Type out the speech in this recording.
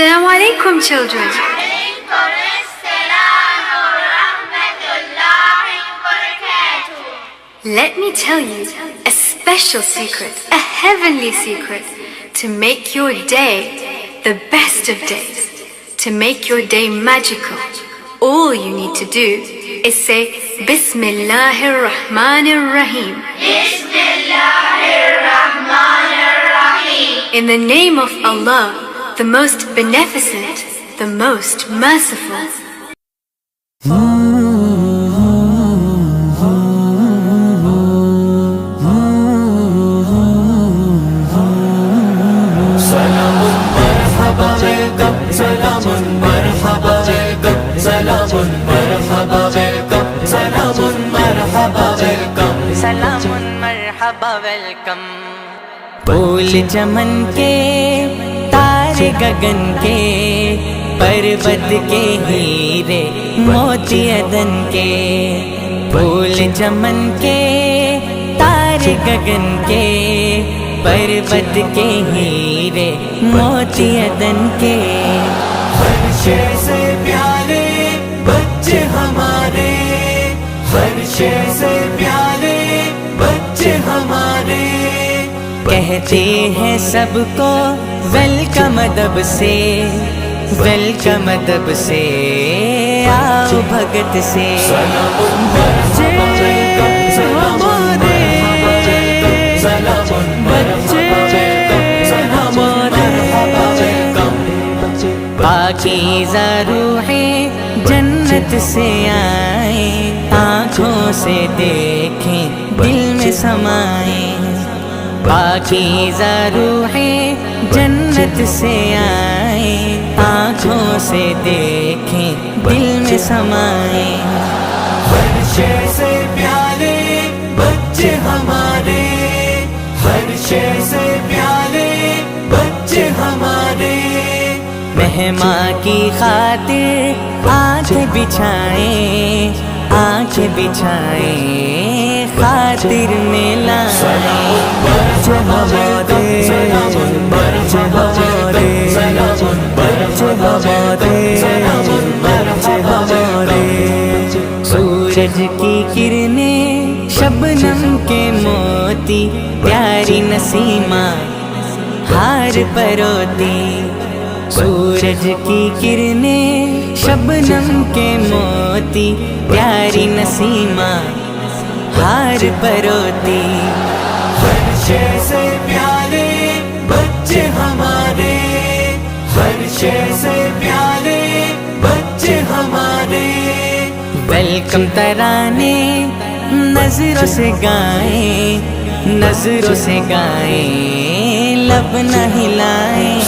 Assalamu alaikum, children. Let me tell you a special secret, a heavenly secret, to make your day the best of days, to make your day magical. All you need to do is say Bismillahir Rahmanir Rahim. Bismillahir Rahmanir Rahim. In the name of Allah, the most beneficent, the most merciful. سلام مرحبا welcome پھول چمن کے تارے گگن کے پربت کے ہیرے موتی عدن کے پھول چمن کے تارے گگن کے پربت کے ہیرے موتی عدن کے ہر شے سے پیارے بچے ہمارے ہر شے سے پیارے بچے ہمارے کہتے ہیں سب کو ویلکم ادب سے ویلکم ادب سے آؤ بھگت سے بچے ہمارے پاکیزہ روحیں جنت سے آئیں آنکھوں سے دیکھیں دل میں سمائیں پاکیزہ روحیں جنت سے آئیں آنکھوں سے دیکھیں دل میں سمائیں ہر شے سے پیارے بچے ہمارے ہر شے سے پیارے بچے ہمارے مہماں کی خاطر آنکھیں بچھائیں آنکھیں بچھائیں خاطر میں لائیں بچے ہمارے بچے ہمارے بچے ہمارے سورج کی کرنیں شبنم کے موتی پیاری نسیمہ ہار پروتی سورج کی کرنیں شبنم کے موتی پیاری نسیمہ ہار پروتی ہر شے سے پیارے بچے ہمارے ہر شے سے پیارے بچے ہمارے ویلکم ترانے نظروں سے گائیں نظروں سے گائیں لب نہ ہلائیں